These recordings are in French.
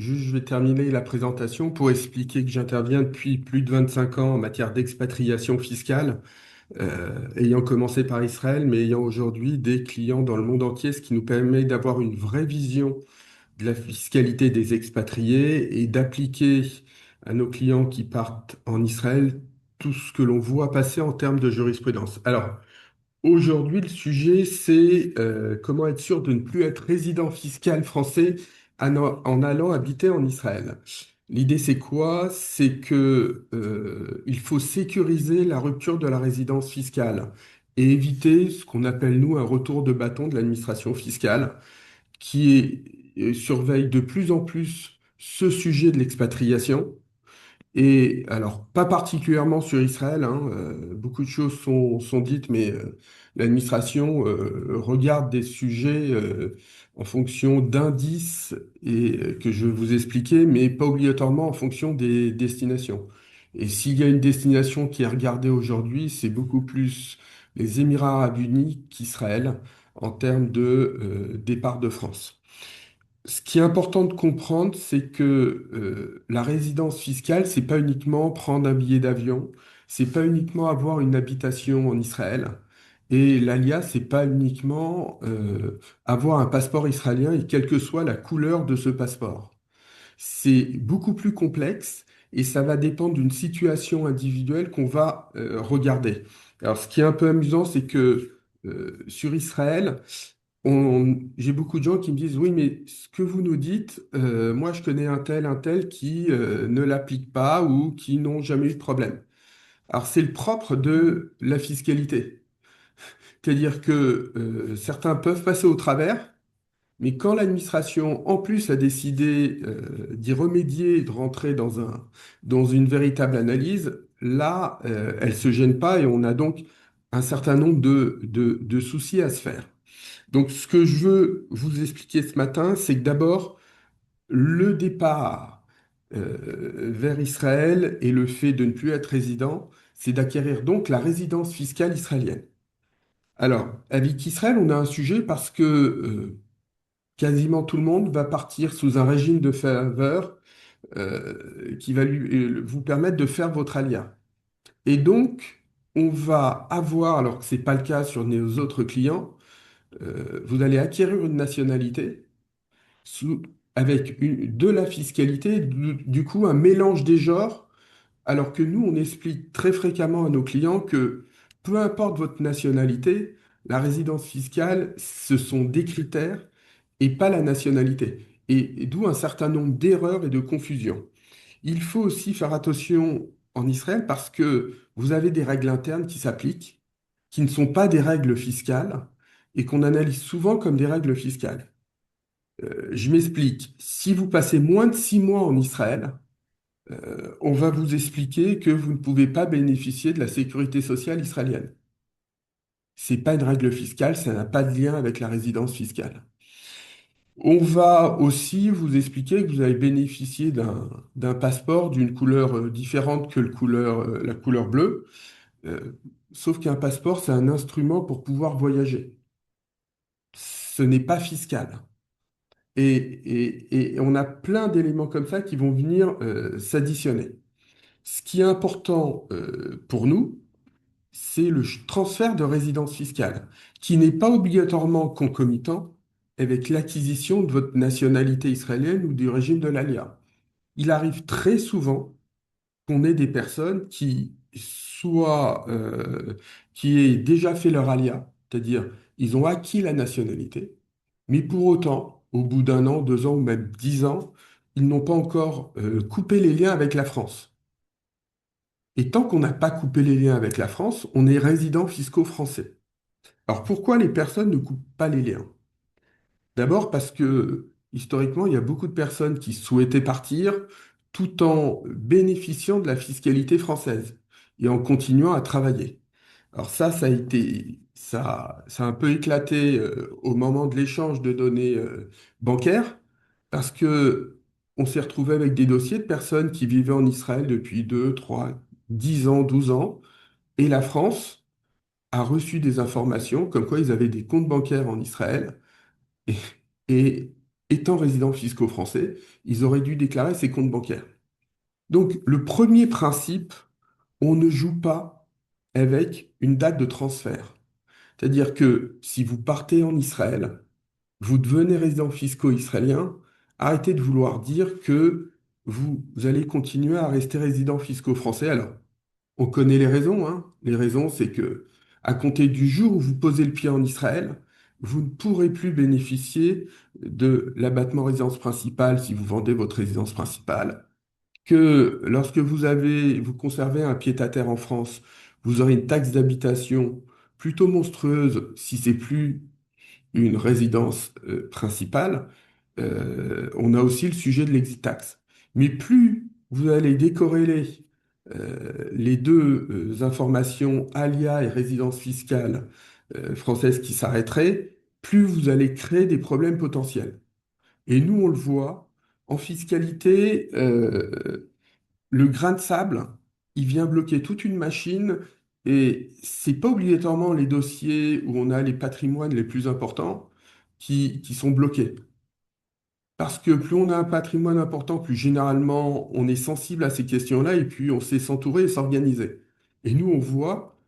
Juste, je vais terminer la présentation pour expliquer que j'interviens depuis plus de 25 ans en matière d'expatriation fiscale, ayant commencé par Israël, mais ayant aujourd'hui des clients dans le monde entier, ce qui nous permet d'avoir une vraie vision de la fiscalité des expatriés et d'appliquer à nos clients qui partent en Israël tout ce que l'on voit passer en termes de jurisprudence. Alors, aujourd'hui, le sujet, c'est comment être sûr de ne plus être résident fiscal français en allant habiter en Israël. L'idée, c'est quoi? C'est que il faut sécuriser la rupture de la résidence fiscale et éviter ce qu'on appelle, nous, un retour de bâton de l'administration fiscale surveille de plus en plus ce sujet de l'expatriation et alors, pas particulièrement sur Israël, hein, beaucoup de choses sont dites, mais l'administration regarde des sujets en fonction d'indices et que je vais vous expliquer, mais pas obligatoirement en fonction des destinations. Et s'il y a une destination qui est regardée aujourd'hui, c'est beaucoup plus les Émirats arabes unis qu'Israël en termes de départ de France. Ce qui est important de comprendre, c'est que la résidence fiscale, c'est pas uniquement prendre un billet d'avion, c'est pas uniquement avoir une habitation en Israël, et l'ALIA, c'est pas uniquement avoir un passeport israélien et quelle que soit la couleur de ce passeport. C'est beaucoup plus complexe et ça va dépendre d'une situation individuelle qu'on va regarder. Alors, ce qui est un peu amusant, c'est que sur Israël, j'ai beaucoup de gens qui me disent, oui, mais ce que vous nous dites, moi je connais un tel qui ne l'applique pas ou qui n'ont jamais eu de problème. Alors c'est le propre de la fiscalité. C'est-à-dire que certains peuvent passer au travers, mais quand l'administration en plus a décidé d'y remédier, et de rentrer dans une véritable analyse, là, elle se gêne pas et on a donc un certain nombre de soucis à se faire. Donc, ce que je veux vous expliquer ce matin, c'est que d'abord, le départ vers Israël et le fait de ne plus être résident, c'est d'acquérir donc la résidence fiscale israélienne. Alors, avec Israël, on a un sujet parce que quasiment tout le monde va partir sous un régime de faveur qui va vous permettre de faire votre alia. Et donc, on va avoir, alors que ce n'est pas le cas sur nos autres clients, vous allez acquérir une nationalité sous- avec de la fiscalité, du coup un mélange des genres, alors que nous, on explique très fréquemment à nos clients que peu importe votre nationalité, la résidence fiscale, ce sont des critères et pas la nationalité. Et d'où un certain nombre d'erreurs et de confusions. Il faut aussi faire attention en Israël parce que vous avez des règles internes qui s'appliquent, qui ne sont pas des règles fiscales et qu'on analyse souvent comme des règles fiscales. Je m'explique. Si vous passez moins de 6 mois en Israël, on va vous expliquer que vous ne pouvez pas bénéficier de la sécurité sociale israélienne. C'est pas une règle fiscale, ça n'a pas de lien avec la résidence fiscale. On va aussi vous expliquer que vous allez bénéficier d'un passeport d'une couleur différente que la couleur bleue. Euh, Sauf qu'un passeport, c'est un instrument pour pouvoir voyager. Ce n'est pas fiscal. Et on a plein d'éléments comme ça qui vont venir s'additionner. Ce qui est important pour nous, c'est le transfert de résidence fiscale, qui n'est pas obligatoirement concomitant avec l'acquisition de votre nationalité israélienne ou du régime de l'ALIA. Il arrive très souvent qu'on ait des personnes qui aient déjà fait leur alia, c'est-à-dire ils ont acquis la nationalité, mais pour autant, au bout d'un an, 2 ans ou même 10 ans, ils n'ont pas encore coupé les liens avec la France. Et tant qu'on n'a pas coupé les liens avec la France, on est résident fiscaux français. Alors pourquoi les personnes ne coupent pas les liens? D'abord parce que historiquement, il y a beaucoup de personnes qui souhaitaient partir tout en bénéficiant de la fiscalité française et en continuant à travailler. Alors ça a un peu éclaté au moment de l'échange de données bancaires parce que on s'est retrouvé avec des dossiers de personnes qui vivaient en Israël depuis 2, 3, 10 ans, 12 ans et la France a reçu des informations comme quoi ils avaient des comptes bancaires en Israël et, et, étant résidents fiscaux français, ils auraient dû déclarer ses comptes bancaires. Donc, le premier principe, on ne joue pas avec une date de transfert. C'est-à-dire que si vous partez en Israël, vous devenez résident fiscaux israélien, arrêtez de vouloir dire que vous allez continuer à rester résident fiscaux français. Alors, on connaît les raisons, hein. Les raisons, c'est que à compter du jour où vous posez le pied en Israël, vous ne pourrez plus bénéficier de l'abattement résidence principale si vous vendez votre résidence principale, que lorsque vous conservez un pied-à-terre en France, vous aurez une taxe d'habitation plutôt monstrueuse si c'est plus une résidence principale. On a aussi le sujet de l'exit tax. Mais plus vous allez décorréler les deux informations, alia et résidence fiscale française qui s'arrêteraient, plus vous allez créer des problèmes potentiels. Et nous, on le voit, en fiscalité, le grain de sable, il vient bloquer toute une machine et c'est pas obligatoirement les dossiers où on a les patrimoines les plus importants qui sont bloqués. Parce que plus on a un patrimoine important, plus généralement on est sensible à ces questions-là et puis on sait s'entourer et s'organiser. Et nous, on voit,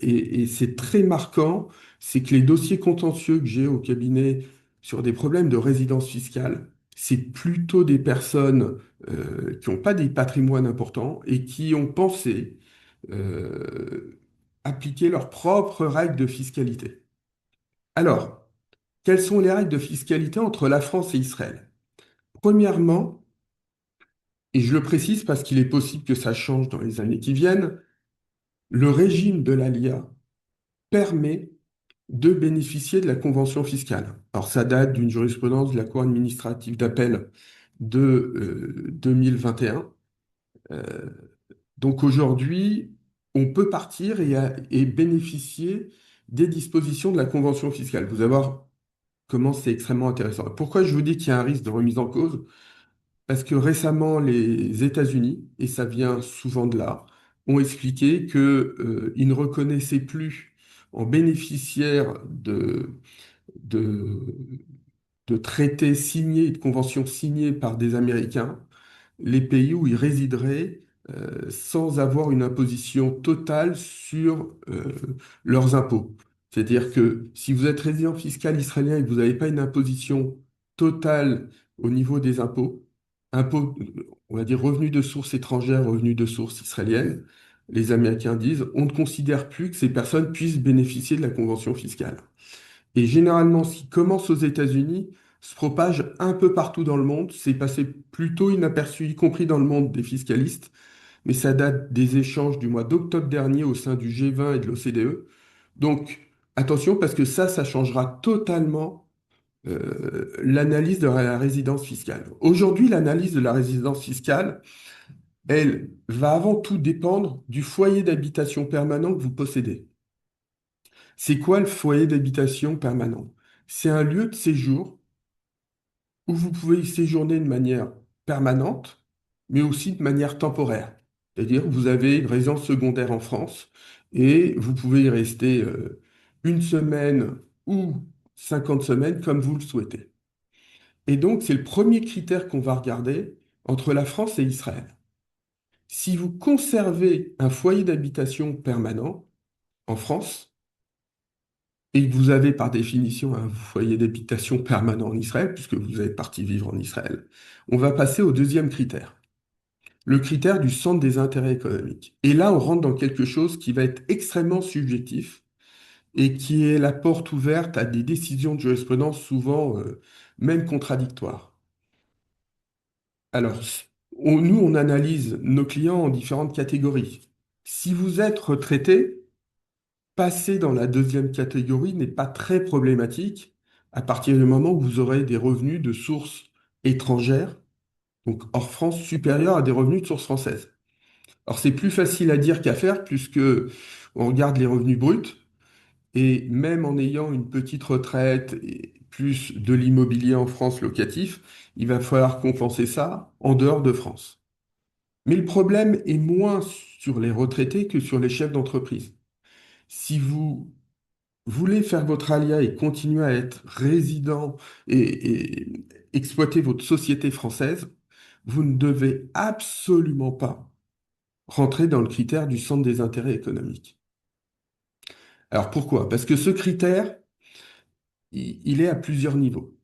et c'est très marquant, c'est que les dossiers contentieux que j'ai au cabinet sur des problèmes de résidence fiscale, c'est plutôt des personnes qui n'ont pas des patrimoines importants et qui ont pensé euh, appliquer leurs propres règles de fiscalité. Alors, quelles sont les règles de fiscalité entre la France et Israël? Premièrement, et je le précise parce qu'il est possible que ça change dans les années qui viennent, le régime de l'ALIA permet de bénéficier de la convention fiscale. Alors ça date d'une jurisprudence de la Cour administrative d'appel de 2021. Euh, donc aujourd'hui, on peut partir et bénéficier des dispositions de la convention fiscale. Vous allez voir comment c'est extrêmement intéressant. Pourquoi je vous dis qu'il y a un risque de remise en cause? Parce que récemment, les États-Unis, et ça vient souvent de là, ont expliqué que, ils ne reconnaissaient plus en bénéficiaires de, de traités signés et de conventions signées par des Américains les pays où ils résideraient sans avoir une imposition totale sur leurs impôts. C'est-à-dire que si vous êtes résident fiscal israélien et que vous n'avez pas une imposition totale au niveau des impôts, impôts, on va dire revenus de source étrangère, revenus de source israélienne, les Américains disent on ne considère plus que ces personnes puissent bénéficier de la convention fiscale. Et généralement, ce qui commence aux États-Unis se propage un peu partout dans le monde. C'est passé plutôt inaperçu, y compris dans le monde des fiscalistes, mais ça date des échanges du mois d'octobre dernier au sein du G20 et de l'OCDE. Donc, attention, parce que ça changera totalement l'analyse de la résidence fiscale. Aujourd'hui, l'analyse de la résidence fiscale, elle va avant tout dépendre du foyer d'habitation permanent que vous possédez. C'est quoi le foyer d'habitation permanent? C'est un lieu de séjour où vous pouvez y séjourner de manière permanente, mais aussi de manière temporaire. C'est-à-dire, vous avez une résidence secondaire en France et vous pouvez y rester une semaine ou 50 semaines comme vous le souhaitez. Et donc, c'est le premier critère qu'on va regarder entre la France et Israël. Si vous conservez un foyer d'habitation permanent en France, et que vous avez par définition un foyer d'habitation permanent en Israël, puisque vous êtes parti vivre en Israël, on va passer au deuxième critère, le critère du centre des intérêts économiques. Et là, on rentre dans quelque chose qui va être extrêmement subjectif et qui est la porte ouverte à des décisions de jurisprudence souvent même contradictoires. Alors, nous, on analyse nos clients en différentes catégories. Si vous êtes retraité, passer dans la deuxième catégorie n'est pas très problématique à partir du moment où vous aurez des revenus de sources étrangères, donc hors France, supérieurs à des revenus de source française. Alors c'est plus facile à dire qu'à faire puisque on regarde les revenus bruts et même en ayant une petite retraite et plus de l'immobilier en France locatif, il va falloir compenser ça en dehors de France. Mais le problème est moins sur les retraités que sur les chefs d'entreprise. Si vous voulez faire votre alia et continuer à être résident et exploiter votre société française, vous ne devez absolument pas rentrer dans le critère du centre des intérêts économiques. Alors pourquoi? Parce que ce critère, il est à plusieurs niveaux.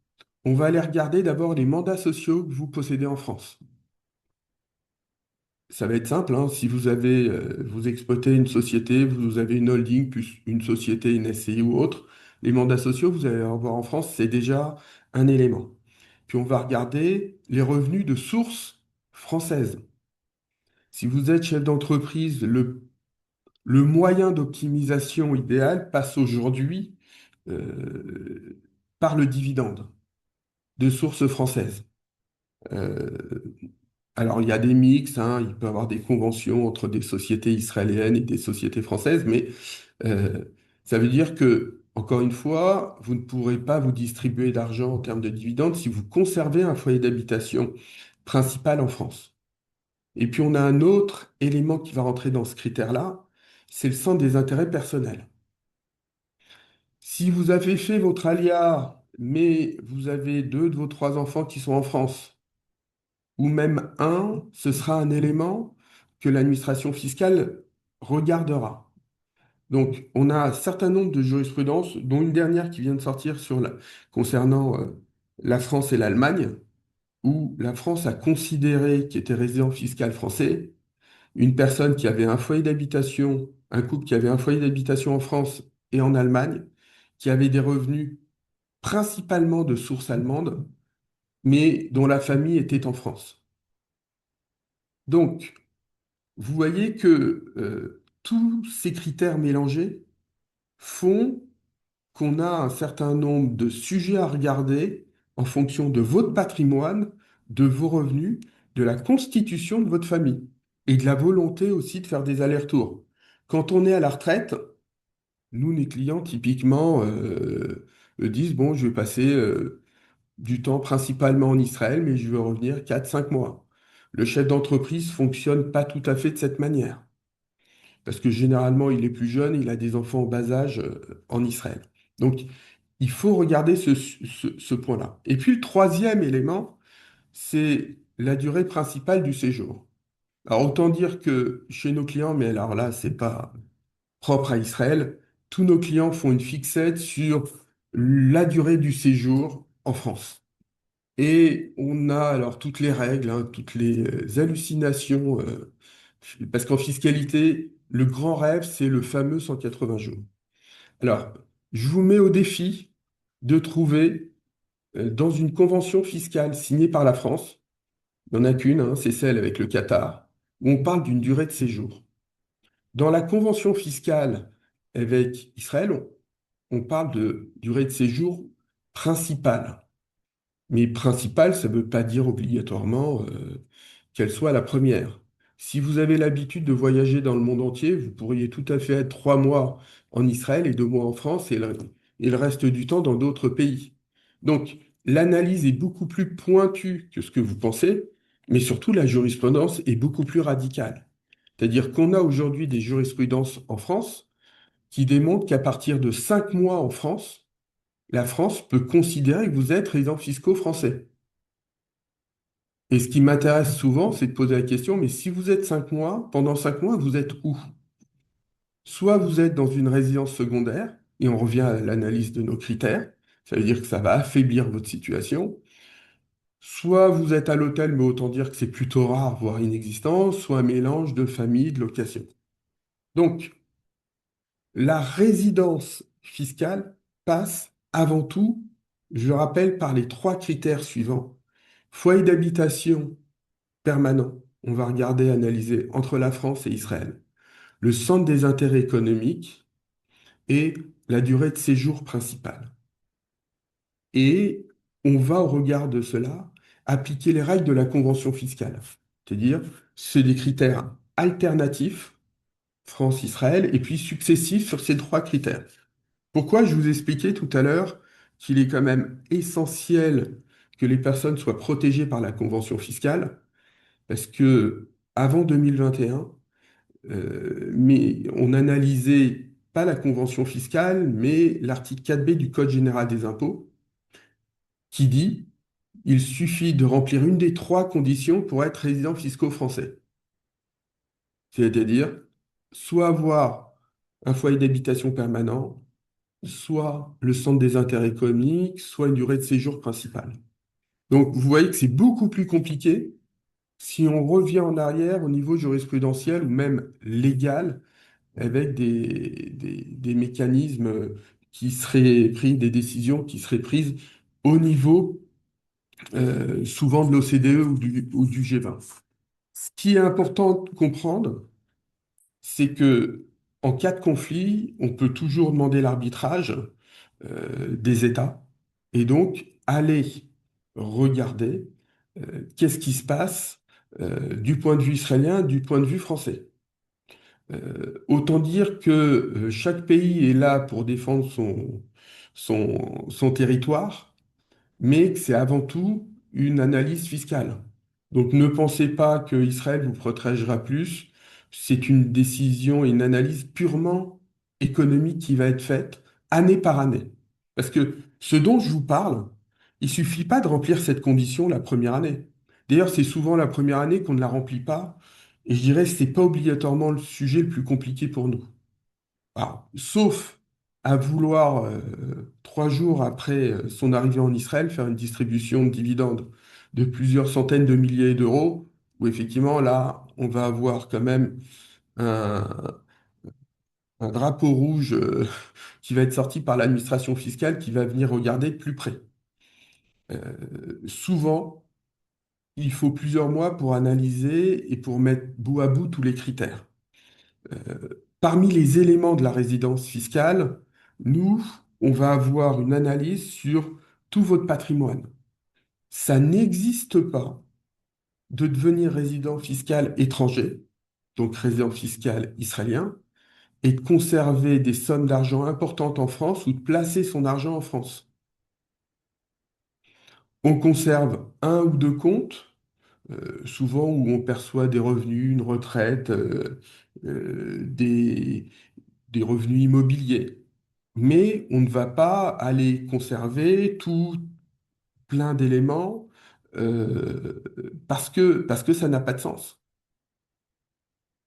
On va aller regarder d'abord les mandats sociaux que vous possédez en France. Ça va être simple, hein. Si vous avez, vous exploitez une société, vous avez une holding, plus une société, une SCI ou autre, les mandats sociaux que vous allez avoir en France, c'est déjà un élément. Puis on va regarder les revenus de source française. Si vous êtes chef d'entreprise, le moyen d'optimisation idéal passe aujourd'hui euh, par le dividende de source française. Euh, alors, il y a des mix, hein, il peut y avoir des conventions entre des sociétés israéliennes et des sociétés françaises, mais euh, ça veut dire que, encore une fois, vous ne pourrez pas vous distribuer d'argent en termes de dividendes si vous conservez un foyer d'habitation principal en France. Et puis, on a un autre élément qui va rentrer dans ce critère-là, c'est le centre des intérêts personnels. Si vous avez fait votre alia, mais vous avez deux de vos trois enfants qui sont en France, ou même un, ce sera un élément que l'administration fiscale regardera. Donc, on a un certain nombre de jurisprudences, dont une dernière qui vient de sortir concernant la France et l'Allemagne, où la France a considéré qu'il était résident fiscal français, une personne qui avait un foyer d'habitation, un couple qui avait un foyer d'habitation en France et en Allemagne, qui avait des revenus principalement de source allemande, mais dont la famille était en France. Donc, vous voyez que tous ces critères mélangés font qu'on a un certain nombre de sujets à regarder en fonction de votre patrimoine, de vos revenus, de la constitution de votre famille et de la volonté aussi de faire des allers-retours. Quand on est à la retraite, nous, les clients, typiquement, disent, bon, je vais passer du temps principalement en Israël, mais je veux revenir 4, 5 mois. Le chef d'entreprise fonctionne pas tout à fait de cette manière parce que généralement, il est plus jeune, il a des enfants en bas âge en Israël. Donc, il faut regarder ce point-là. Et puis, le troisième élément, c'est la durée principale du séjour. Alors, autant dire que chez nos clients, mais alors là, c'est pas propre à Israël, tous nos clients font une fixette sur la durée du séjour en France. Et on a alors toutes les règles, hein, toutes les hallucinations, parce qu'en fiscalité, le grand rêve, c'est le fameux 180 jours. Alors, je vous mets au défi de trouver dans une convention fiscale signée par la France, il n'y en a qu'une, hein, c'est celle avec le Qatar, où on parle d'une durée de séjour. Dans la convention fiscale avec Israël, on parle de durée de séjour principale. Mais principale, ça ne veut pas dire obligatoirement qu'elle soit la première. Si vous avez l'habitude de voyager dans le monde entier, vous pourriez tout à fait être 3 mois en Israël et 2 mois en France et le reste du temps dans d'autres pays. Donc, l'analyse est beaucoup plus pointue que ce que vous pensez, mais surtout la jurisprudence est beaucoup plus radicale. C'est-à-dire qu'on a aujourd'hui des jurisprudences en France qui démontrent qu'à partir de 5 mois en France, la France peut considérer que vous êtes résident fiscaux français. Et ce qui m'intéresse souvent, c'est de poser la question, mais si vous êtes 5 mois, pendant 5 mois, vous êtes où? Soit vous êtes dans une résidence secondaire, et on revient à l'analyse de nos critères, ça veut dire que ça va affaiblir votre situation, soit vous êtes à l'hôtel, mais autant dire que c'est plutôt rare, voire inexistant, soit un mélange de famille, de location. Donc, la résidence fiscale passe avant tout, je rappelle, par les trois critères suivants. Foyer d'habitation permanent. On va regarder, analyser entre la France et Israël. Le centre des intérêts économiques et la durée de séjour principale. Et on va, au regard de cela, appliquer les règles de la convention fiscale. C'est-à-dire, c'est des critères alternatifs, France-Israël, et puis successifs sur ces trois critères. Pourquoi je vous expliquais tout à l'heure qu'il est quand même essentiel que les personnes soient protégées par la convention fiscale, parce que avant 2021, mais on analysait pas la convention fiscale, mais l'article 4B du Code général des impôts, qui dit il suffit de remplir une des trois conditions pour être résident fiscal français. C'est-à-dire, soit avoir un foyer d'habitation permanent, soit le centre des intérêts économiques, soit une durée de séjour principale. Donc, vous voyez que c'est beaucoup plus compliqué si on revient en arrière au niveau jurisprudentiel ou même légal, avec des mécanismes qui seraient pris, des décisions qui seraient prises au niveau souvent de l'OCDE ou du G20. Ce qui est important de comprendre, c'est que en cas de conflit, on peut toujours demander l'arbitrage des États et donc aller regarder qu'est-ce qui se passe du point de vue israélien, du point de vue français. Autant dire que chaque pays est là pour défendre son territoire, mais que c'est avant tout une analyse fiscale. Donc ne pensez pas que Israël vous protégera plus. C'est une décision et une analyse purement économique qui va être faite année par année. Parce que ce dont je vous parle, il suffit pas de remplir cette condition la première année. D'ailleurs, c'est souvent la première année qu'on ne la remplit pas. Et je dirais que c'est pas obligatoirement le sujet le plus compliqué pour nous. Alors, sauf à vouloir, 3 jours après son arrivée en Israël, faire une distribution de dividendes de plusieurs centaines de milliers d'euros, où effectivement, là, on va avoir quand même un, un drapeau rouge qui va être sorti par l'administration fiscale qui va venir regarder de plus près. Souvent, il faut plusieurs mois pour analyser et pour mettre bout à bout tous les critères. Parmi les éléments de la résidence fiscale, nous, on va avoir une analyse sur tout votre patrimoine. Ça n'existe pas de devenir résident fiscal étranger, donc résident fiscal israélien, et de conserver des sommes d'argent importantes en France ou de placer son argent en France. On conserve un ou deux comptes, souvent où on perçoit des revenus, une retraite, des revenus immobiliers. Mais on ne va pas aller conserver tout plein d'éléments parce que ça n'a pas de sens.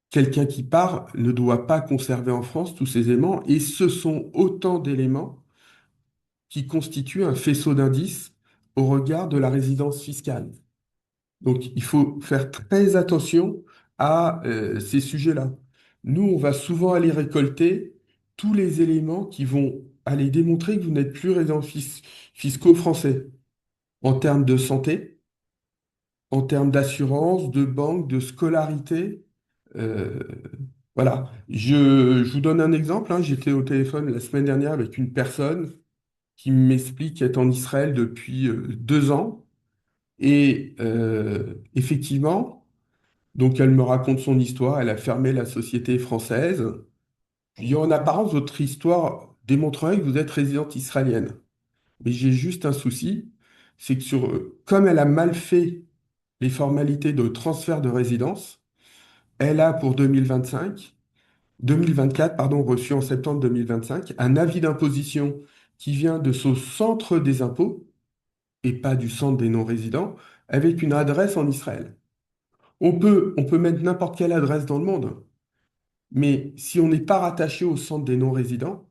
Quelqu'un qui part ne doit pas conserver en France tous ces éléments et ce sont autant d'éléments qui constituent un faisceau d'indices au regard de la résidence fiscale. Donc il faut faire très attention à ces sujets-là. Nous, on va souvent aller récolter tous les éléments qui vont aller démontrer que vous n'êtes plus résident fiscaux français en termes de santé, en termes d'assurance, de banque, de scolarité. Euh, voilà. Je vous donne un exemple, hein. J'étais au téléphone la semaine dernière avec une personne qui m'explique être en Israël depuis 2 ans. Et effectivement, donc elle me raconte son histoire. Elle a fermé la société française. Je dis, en apparence, votre histoire démontrerait que vous êtes résidente israélienne. Mais j'ai juste un souci, c'est que comme elle a mal fait les formalités de transfert de résidence, elle a pour 2024, pardon, reçu en septembre 2025, un avis d'imposition qui vient de son centre des impôts et pas du centre des non-résidents, avec une adresse en Israël. On peut mettre n'importe quelle adresse dans le monde, mais si on n'est pas rattaché au centre des non-résidents,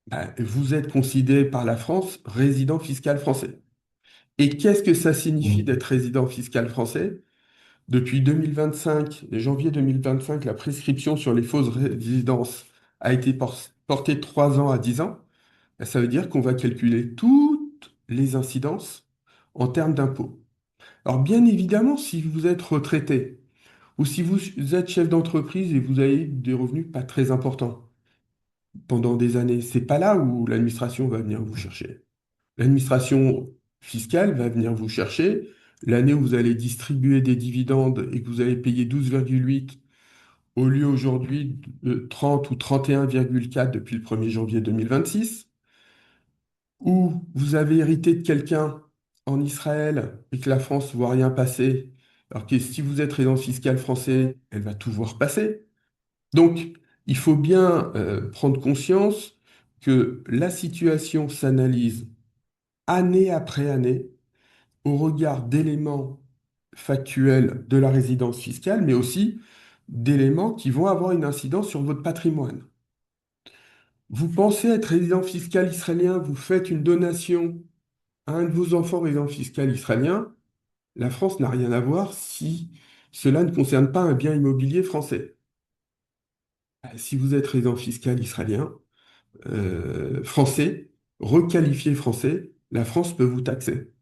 ben, vous êtes considéré par la France résident fiscal français. Et qu'est-ce que ça signifie d'être résident fiscal français? Depuis 2025, janvier 2025, la prescription sur les fausses résidences a été portée de 3 ans à 10 ans. Ça veut dire qu'on va calculer toutes les incidences en termes d'impôts. Alors bien évidemment, si vous êtes retraité ou si vous êtes chef d'entreprise et vous avez des revenus pas très importants pendant des années, c'est pas là où l'administration va venir vous chercher. L'administration fiscale va venir vous chercher l'année où vous allez distribuer des dividendes et que vous allez payer 12,8 au lieu aujourd'hui de 30 ou 31,4 depuis le 1er janvier 2026, ou vous avez hérité de quelqu'un en Israël et que la France ne voit rien passer, alors que si vous êtes résident fiscal français, elle va tout voir passer. Donc, il faut bien prendre conscience que la situation s'analyse année après année au regard d'éléments factuels de la résidence fiscale, mais aussi d'éléments qui vont avoir une incidence sur votre patrimoine. Vous pensez être résident fiscal israélien, vous faites une donation à un de vos enfants résident fiscal israélien, la France n'a rien à voir si cela ne concerne pas un bien immobilier français. Si vous êtes résident fiscal israélien, français, requalifié français, la France peut vous taxer.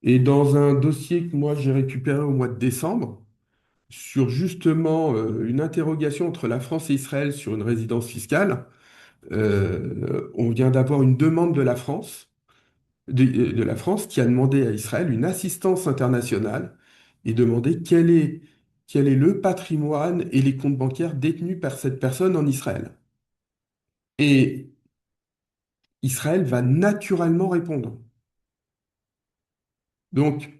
Et dans un dossier que moi j'ai récupéré au mois de décembre, sur justement une interrogation entre la France et Israël sur une résidence fiscale, on vient d'avoir une demande de la France qui a demandé à Israël une assistance internationale et demandé quel est le patrimoine et les comptes bancaires détenus par cette personne en Israël. Et Israël va naturellement répondre. Donc,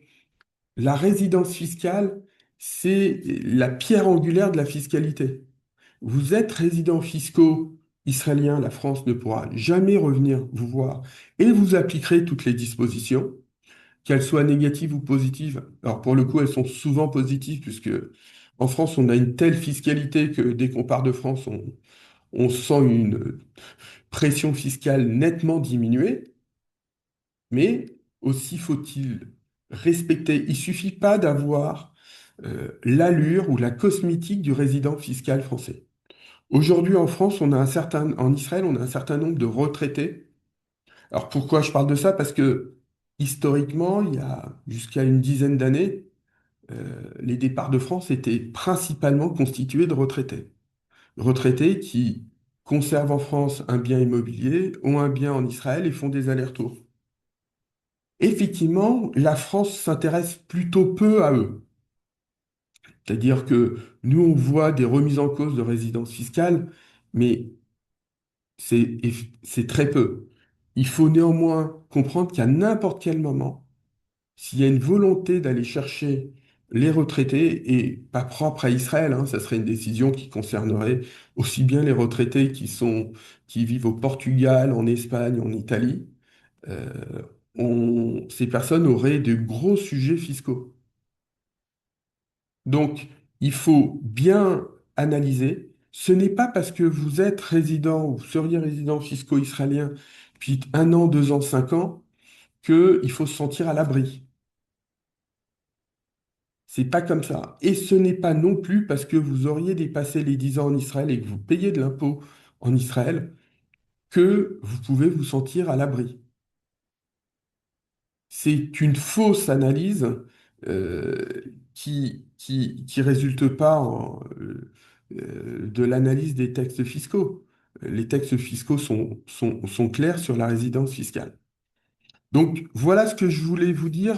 la résidence fiscale, c'est la pierre angulaire de la fiscalité. Vous êtes résident fiscaux israélien, la France ne pourra jamais revenir vous voir et vous appliquerez toutes les dispositions, qu'elles soient négatives ou positives. Alors pour le coup, elles sont souvent positives puisque en France, on a une telle fiscalité que dès qu'on part de France, on sent une pression fiscale nettement diminuée, mais aussi faut-il respecter. Il suffit pas d'avoir l'allure ou la cosmétique du résident fiscal français. Aujourd'hui, en France, en Israël, on a un certain nombre de retraités. Alors pourquoi je parle de ça? Parce que historiquement, il y a jusqu'à une dizaine d'années, les départs de France étaient principalement constitués de retraités. Retraités qui conservent en France un bien immobilier, ont un bien en Israël et font des allers-retours. Effectivement, la France s'intéresse plutôt peu à eux. C'est-à-dire que nous, on voit des remises en cause de résidence fiscale, mais c'est très peu. Il faut néanmoins comprendre qu'à n'importe quel moment, s'il y a une volonté d'aller chercher les retraités, et pas propre à Israël, hein, ça serait une décision qui concernerait aussi bien les retraités qui vivent au Portugal, en Espagne, en Italie, euh, ces personnes auraient de gros sujets fiscaux. Donc, il faut bien analyser. Ce n'est pas parce que vous êtes résident ou seriez résident fiscaux israélien, puis un an, 2 ans, 5 ans, qu'il faut se sentir à l'abri. C'est pas comme ça. Et ce n'est pas non plus parce que vous auriez dépassé les 10 ans en Israël et que vous payez de l'impôt en Israël que vous pouvez vous sentir à l'abri. C'est une fausse analyse euh, qui résulte pas de l'analyse des textes fiscaux. Les textes fiscaux sont clairs sur la résidence fiscale. Donc voilà ce que je voulais vous dire.